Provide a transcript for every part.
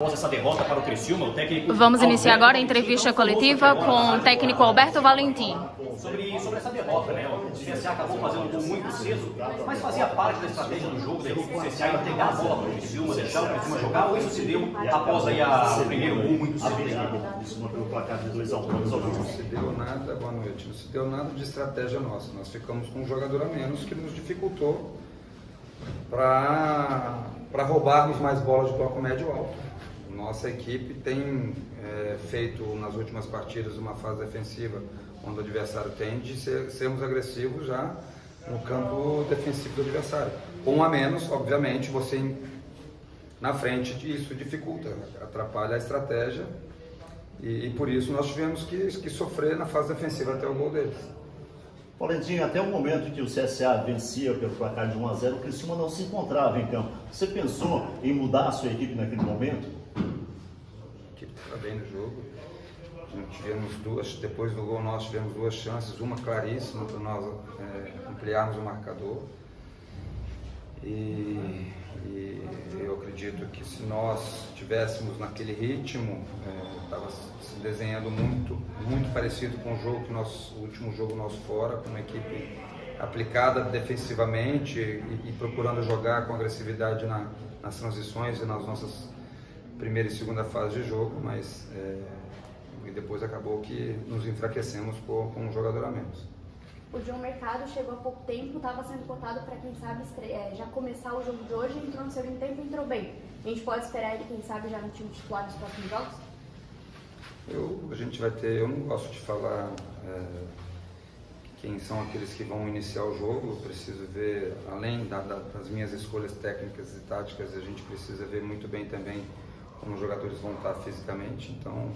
Após essa derrota para o Criciúma, o técnico... Vamos iniciar agora a entrevista coletiva com o técnico Alberto Valentim. Sobre essa derrota, né? O CSA acabou fazendo um gol muito cedo, mas fazia parte da estratégia do jogo da equipe do CSA entregar a bola para o Criciúma, deixar o Criciúma jogar, ou isso se deu após aí o primeiro gol muito cedo? Isso pelo placar de 2 a 1. Não se deu nada, boa noite, não se deu nada de estratégia nossa. Nós ficamos com um jogador a menos que nos dificultou para roubarmos mais bolas de bloco médio alto. Nossa equipe tem feito nas últimas partidas uma fase defensiva onde o adversário tende a sermos agressivos já no campo defensivo do adversário. Com um a menos, obviamente, você na frente, isso dificulta, atrapalha a estratégia e por isso nós tivemos que sofrer na fase defensiva até o gol deles. Valentim, até o momento que o CSA vencia pelo placar de 1 a 0, o Criciúma não se encontrava em campo. Você pensou em mudar a sua equipe naquele momento? A equipe estava bem no jogo. Tivemos depois do gol nós tivemos duas chances, uma claríssima para nós ampliarmos o marcador. E eu acredito que se nós estivéssemos naquele ritmo, estava se desenhando muito parecido com o último jogo nosso fora, com uma equipe aplicada defensivamente e procurando jogar com agressividade nas transições e nas nossas primeira e segunda fase de jogo, mas e depois acabou que nos enfraquecemos com um jogador a menos. O João Mercado chegou há pouco tempo, estava sendo cotado para quem sabe já começar o jogo de hoje, entrou no segundo tempo e entrou bem. A gente pode esperar ele, quem sabe, já no time titular nos próximos jogos? A gente vai ter, eu não gosto de falar quem são aqueles que vão iniciar o jogo. Eu preciso ver, além das minhas escolhas técnicas e táticas, a gente precisa ver muito bem também como os jogadores vão estar fisicamente, então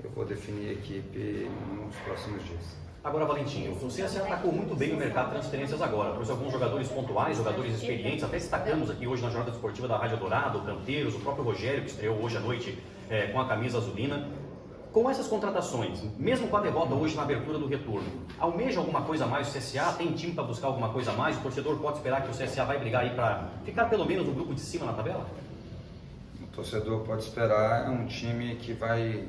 eu vou definir a equipe nos próximos dias. Agora, Valentim, o CSA atacou muito bem o mercado de transferências agora. Trouxe alguns jogadores pontuais, jogadores experientes, até destacamos aqui hoje na jornada esportiva da Rádio Dourado, o Canteiros, o próprio Rogério, que estreou hoje à noite com a camisa azulina. Com essas contratações, mesmo com a derrota hoje na abertura do retorno, almeja alguma coisa a mais o CSA? Tem time para buscar alguma coisa a mais? O torcedor pode esperar que o CSA vai brigar aí para ficar pelo menos no grupo de cima na tabela? O torcedor pode esperar um time que vai,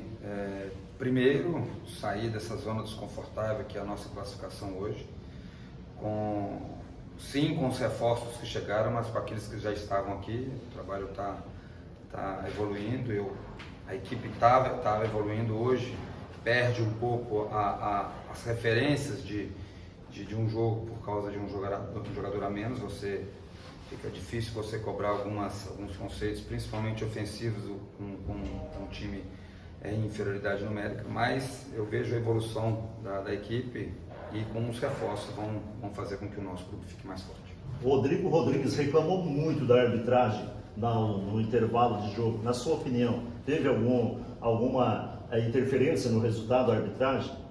primeiro, sair dessa zona desconfortável que é a nossa classificação hoje, com os reforços que chegaram, mas com aqueles que já estavam aqui. O trabalho está evoluindo, a equipe estava evoluindo hoje, perde um pouco as referências de um jogo por causa de um jogador a menos. Fica difícil você cobrar alguns conceitos, principalmente ofensivos, com um time em inferioridade numérica, mas eu vejo a evolução da equipe e com os reforços vão fazer com que o nosso grupo fique mais forte. Rodrigo Rodrigues reclamou muito da arbitragem no intervalo de jogo. Na sua opinião, teve alguma interferência no resultado da arbitragem?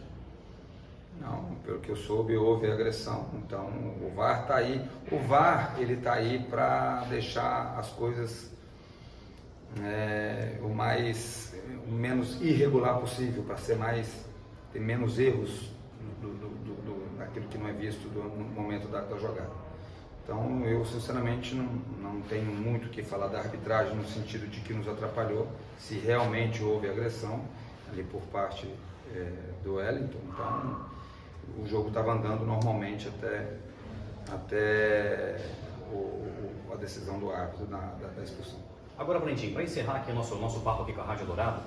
Não, pelo que eu soube, houve agressão. Então, o VAR está aí. O VAR está aí para deixar as coisas o menos irregular possível, para ter menos erros daquilo que não é visto no momento da jogada. Então, eu sinceramente não tenho muito o que falar da arbitragem no sentido de que nos atrapalhou, se realmente houve agressão ali por parte do Wellington. Então, o jogo estava andando normalmente até a decisão do árbitro da expulsão. Agora, Valentim, para encerrar aqui o nosso papo aqui com a Rádio Dourado,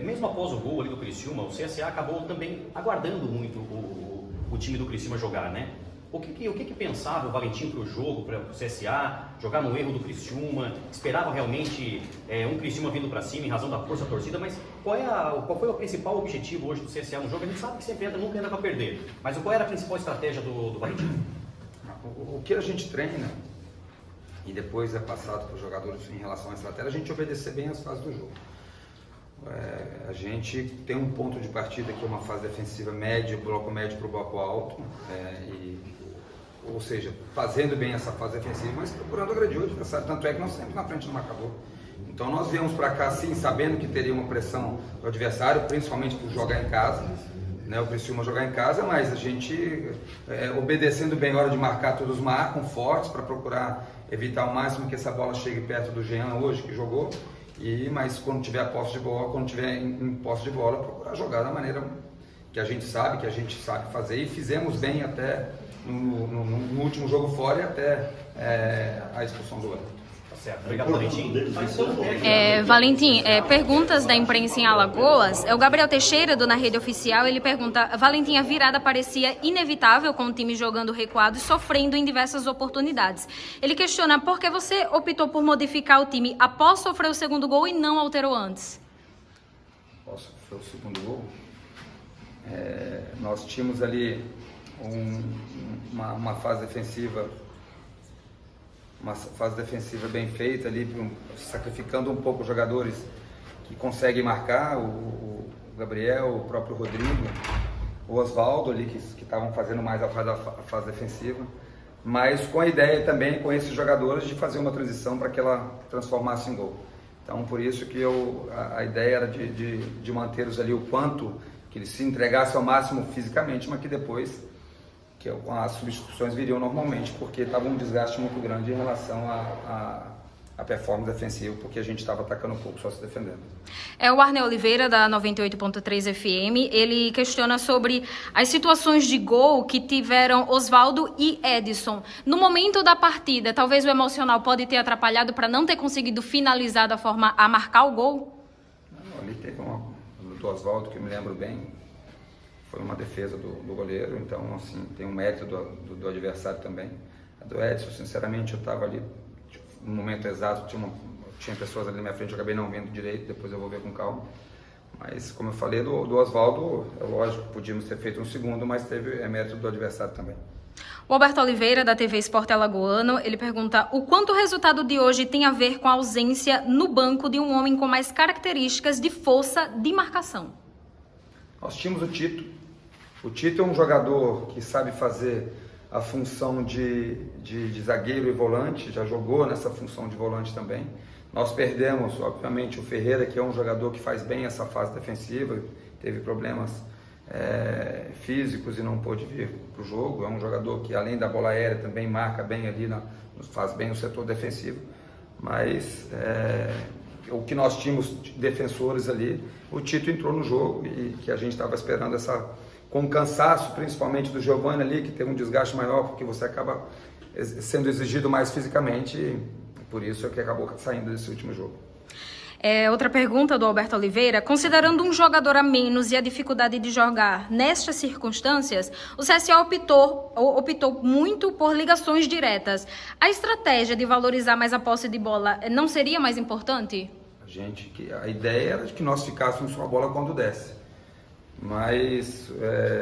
mesmo após o gol ali do Criciúma, o CSA acabou também aguardando muito o time do Criciúma jogar, né? O que pensava o Valentim para o jogo, para o CSA, jogar no erro do Criciúma? Esperava realmente um Criciúma vindo para cima em razão da força da torcida, mas qual foi o principal objetivo hoje do CSA no jogo? A gente sabe que sempre nunca entra para perder, mas qual era a principal estratégia do Valentim? O que a gente treina e depois é passado para os jogadores em relação à estratégia, a gente obedecer bem as fases do jogo. A gente tem um ponto de partida que é uma fase defensiva média, bloco médio para o bloco alto, ou seja, fazendo bem essa fase defensiva, mas procurando agredir o adversário. Tanto é que nós sempre na frente do marcador. Então nós viemos para cá sim, sabendo que teria uma pressão do adversário, principalmente por jogar em casa, né? O Criciúma jogar em casa, mas a gente obedecendo bem a hora de marcar, todos marcam fortes para procurar evitar ao máximo que essa bola chegue perto do Jean hoje, que jogou, Mas quando tiver a posse de bola, quando tiver em posse de bola, procurar jogar da maneira que a gente sabe fazer, e fizemos bem até no último jogo fora e até a expulsão do Wellington. Certo, obrigado, Valentim. Valentim, perguntas da imprensa em Alagoas. O Gabriel Teixeira, do Na Rede Oficial, ele pergunta: Valentim, a virada parecia inevitável com o time jogando recuado e sofrendo em diversas oportunidades. Ele questiona por que você optou por modificar o time após sofrer o segundo gol e não alterou antes. Após sofrer o segundo gol? Nós tínhamos ali uma fase defensiva bem feita ali, sacrificando um pouco os jogadores que conseguem marcar, o Gabriel, o próprio Rodrigo, o Osvaldo ali, que estavam fazendo mais a fase defensiva, mas com a ideia também, com esses jogadores, de fazer uma transição para que ela transformasse em gol. Então, por isso que a ideia era de mantê-los ali o quanto que eles se entregassem ao máximo fisicamente, mas que depois as substituições viriam normalmente, porque estava um desgaste muito grande em relação à performance defensiva, porque a gente estava atacando um pouco, só se defendendo. O Arnel Oliveira, da 98.3 FM, ele questiona sobre as situações de gol que tiveram Osvaldo e Edson. No momento da partida, talvez o emocional pode ter atrapalhado para não ter conseguido finalizar da forma a marcar o gol? Não, ali teve do Osvaldo, que eu me lembro bem, foi uma defesa do goleiro, então assim, tem um mérito do adversário também. A do Edson, sinceramente, eu estava ali no momento exato, tinha pessoas ali na minha frente, eu acabei não vendo direito, depois eu vou ver com calma. Mas como eu falei, do Osvaldo, é lógico, podíamos ter feito um segundo, mas teve mérito do adversário também. O Alberto Oliveira, da TV Esporte Alagoano, ele pergunta: o quanto o resultado de hoje tem a ver com a ausência no banco de um homem com mais características de força de marcação? Nós tínhamos o Tito. O Tito é um jogador que sabe fazer a função de zagueiro e volante, já jogou nessa função de volante também. Nós perdemos, obviamente, o Ferreira, que é um jogador que faz bem essa fase defensiva, teve problemas físicos e não pôde vir para o jogo. É um jogador que, além da bola aérea, também marca bem ali, faz bem o setor defensivo. Mas o que nós tínhamos defensores ali, o Tito entrou no jogo e que a gente estava esperando com cansaço, principalmente do Giovani ali, que teve um desgaste maior, porque você acaba sendo exigido mais fisicamente, e por isso é que acabou saindo desse último jogo. Outra pergunta do Alberto Oliveira: considerando um jogador a menos e a dificuldade de jogar nestas circunstâncias, o CSA optou muito por ligações diretas. A estratégia de valorizar mais a posse de bola não seria mais importante? A ideia era de que nós ficássemos com a bola quando desce. Mas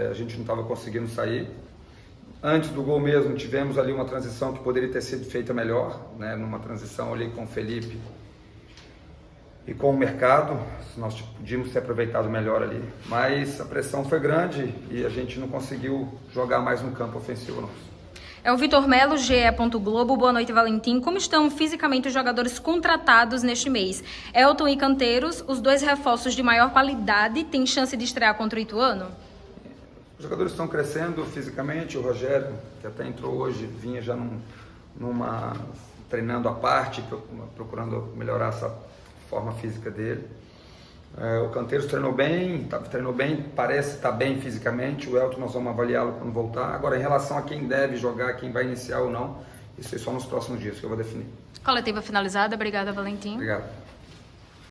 a gente não estava conseguindo sair. Antes do gol mesmo, tivemos ali uma transição que poderia ter sido feita melhor, né? Numa transição ali com o Felipe e com o Mercado, nós podíamos ter aproveitado melhor ali. Mas a pressão foi grande e a gente não conseguiu jogar mais no campo ofensivo nosso. O Vitor Melo, GE. Globo. Boa noite, Valentim. Como estão fisicamente os jogadores contratados neste mês? Elton e Canteiros, os dois reforços de maior qualidade, têm chance de estrear contra o Ituano? Os jogadores estão crescendo fisicamente. O Rogério, que até entrou hoje, vinha já treinando à parte, procurando melhorar essa forma física dele. O Canteiros treinou bem, parece estar bem fisicamente. O Elton nós vamos avaliá-lo quando voltar. Agora, em relação a quem deve jogar, quem vai iniciar ou não, isso é só nos próximos dias que eu vou definir. Coletiva finalizada. Obrigada, Valentim. Obrigado.